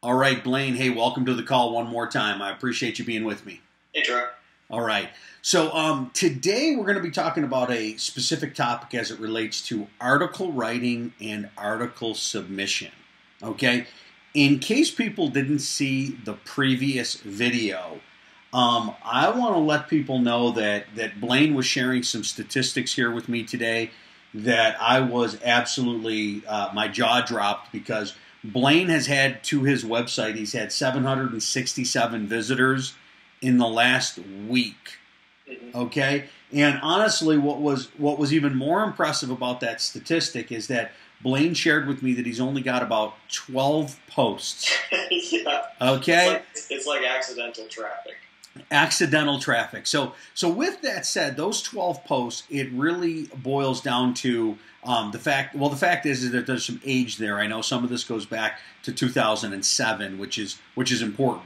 All right, Blaine. Hey, welcome to the call one more time. I appreciate you being with me. Hey, Troy. All right. So today we're going to be talking about a specific topic as it relates to article writing and article submission. Okay? In case people didn't see the previous video, I want to let people know that Blaine was sharing some statistics here with me today that I was absolutely, my jaw dropped because Blaine has had to his website, he's had 767 visitors in the last week. Okay? And honestly, what was even more impressive about that statistic is that Blaine shared with me that he's only got about 12 posts. Yeah. Okay? It's like accidental traffic. Accidental traffic. So with that said, those 12 posts, it really boils down to the fact is that there's some age there. I know some of this goes back to 2007, which is important.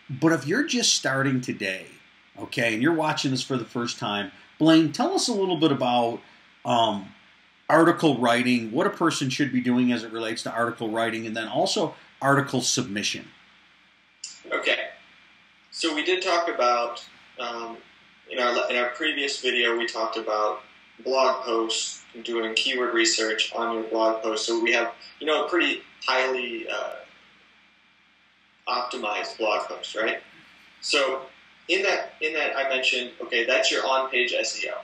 But if you're just starting today, okay, and you're watching this for the first time, Blaine, tell us a little bit about article writing, what a person should be doing as it relates to article writing, and then also article submission. Okay. So we did talk about, in our previous video, we talked about blog posts, doing keyword research on your blog post. So we have, a pretty highly optimized blog post, right? So in that I mentioned, okay, that's your on-page SEO,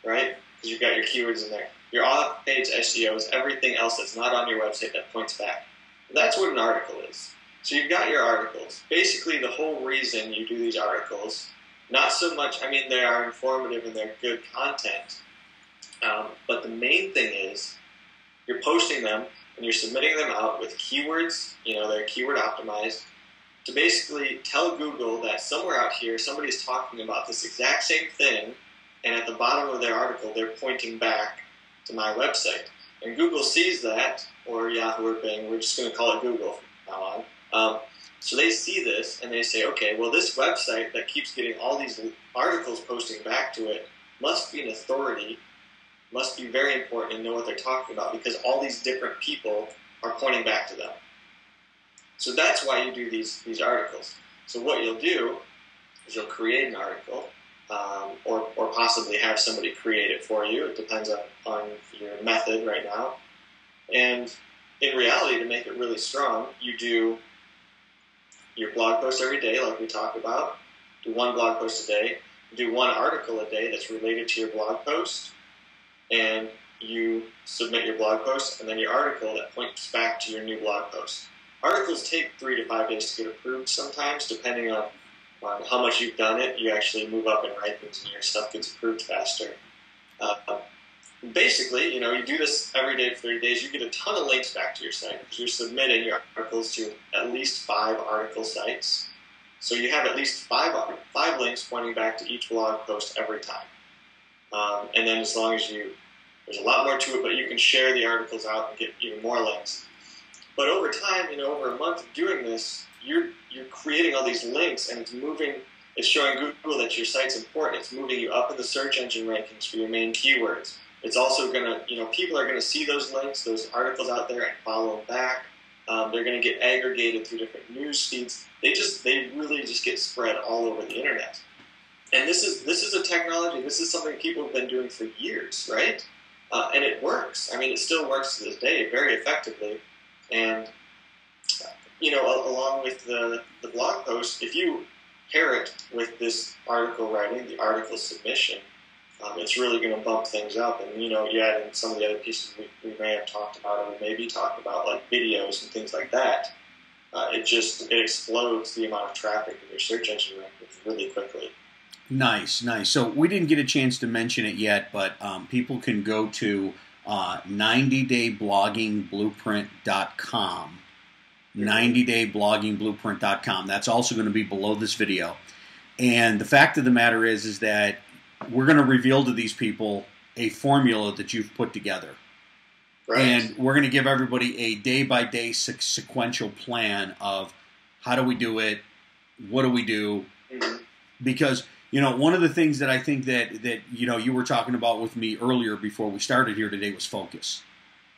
right? Because you've got your keywords in there. Your on-page SEO is everything else that's not on your website that points back. That's what an article is. So you've got your articles. Basically, the whole reason you do these articles, not so much, they are informative and they're good content, but the main thing is you're posting them and you're submitting them out with keywords, they're keyword optimized, to basically tell Google that somewhere out here somebody's talking about this exact same thing, and at the bottom of their article they're pointing back to my website. And Google sees that, or Yahoo or Bing, we're just going to call it Google from now on. So they see this and they say, okay, well, this website that keeps getting all these articles posting back to it must be an authority, must be very important and know what they're talking about because all these different people are pointing back to them. So that's why you do these articles. So what you'll do is you'll create an article or possibly have somebody create it for you. It depends on your method right now. And in reality, to make it really strong, you do your blog post every day, like we talked about. Do one blog post a day. Do one article a day that's related to your blog post. And you submit your blog post and then your article that points back to your new blog post. Articles take 3 to 5 days to get approved sometimes, depending on how much you've done it. You actually move up in rankings and your stuff gets approved faster. Basically, you do this every day for 30 days, you get a ton of links back to your site because you're submitting your articles to at least 5 article sites. So you have at least 5 links pointing back to each blog post every time. And then as long as there's a lot more to it, but you can share the articles out and get even more links. But over time, over a month of doing this, you're creating all these links and it's showing Google that your site's important. It's moving you up in the search engine rankings for your main keywords. It's also going to, people are going to see those links, those articles out there and follow them back. They're going to get aggregated through different news feeds. They really just get spread all over the internet. And this is a technology, this is something people have been doing for years, right? And it works. It still works to this day very effectively. And, along with the blog post, if you pair it with this article writing, the article submission, it's really going to bump things up. And, you add in some of the other pieces we may have talked about, or we maybe talked about, like videos and things like that. It explodes the amount of traffic in your search engine rankings really quickly. Nice. So we didn't get a chance to mention it yet, but people can go to 90dayblogging.blueprint.com. 90dayblogging.blueprint.com. That's also going to be below this video. And the fact of the matter is that we're going to reveal to these people a formula that you've put together. Right. And we're going to give everybody a day-by-day sequential plan of how do we do it, what do we do, because one of the things that I think that you were talking about with me earlier before we started here today was focus.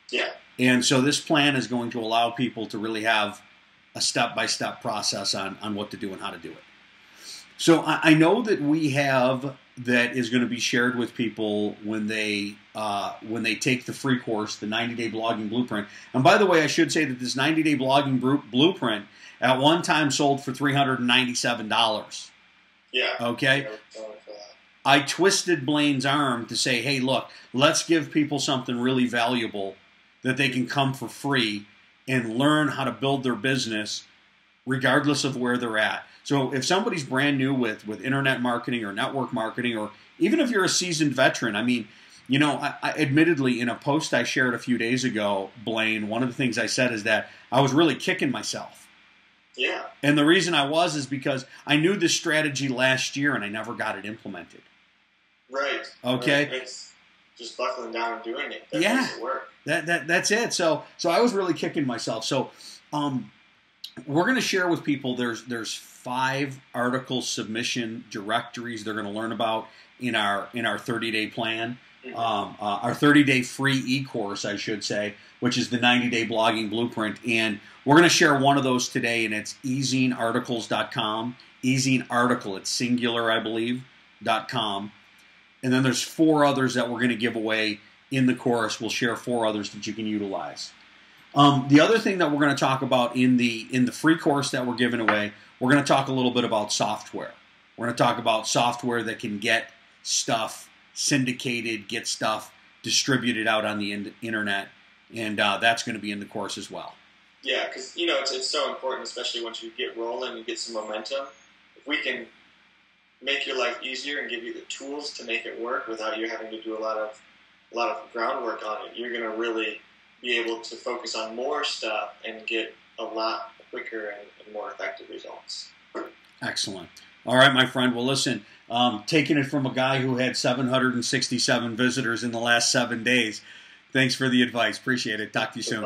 Yeah. And so this plan is going to allow people to really have a step-by-step process on what to do and how to do it. So I know that we have that is going to be shared with people when they take the free course, the 90-Day Blogging Blueprint. And by the way, I should say that this 90-Day Blogging Blueprint at one time sold for $397. Yeah. Okay? I twisted Blaine's arm to say, hey, look, let's give people something really valuable that they can come for free and learn how to build their business regardless of where they're at. So if somebody's brand new with internet marketing or network marketing, or even if you're a seasoned veteran, I mean, you know, I admittedly, in a post I shared a few days ago, Blaine, one of the things I said is that I was really kicking myself. Yeah. And the reason I was is because I knew this strategy last year and I never got it implemented. Right. Okay. Right. It's just buckling down and doing it. That yeah. makes it work. That's it. So I was really kicking myself. So we're going to share with people there's 5 article submission directories they're going to learn about in our 30-day plan. Mm-hmm. Our 30-day free e-course, I should say, which is the 90-Day Blogging Blueprint. And we're going to share one of those today, and it's ezinearticles.com. Ezine Article, it's singular, I believe, .com. And then there's 4 others that we're going to give away in the course. We'll share 4 others that you can utilize. The other thing that we're going to talk about in the free course that we're giving away, we're going to talk a little bit about software. We're going to talk about software that can get stuff syndicated, get stuff distributed out on the internet, and that's going to be in the course as well. Yeah, because you know it's so important, especially once you get rolling and get some momentum. If we can make your life easier and give you the tools to make it work without you having to do a lot of groundwork on it, you're going to really be able to focus on more stuff and get a lot quicker and more effective results. Excellent. All right, my friend. Well, listen, taking it from a guy who had 767 visitors in the last 7 days, thanks for the advice. Appreciate it. Talk to you soon.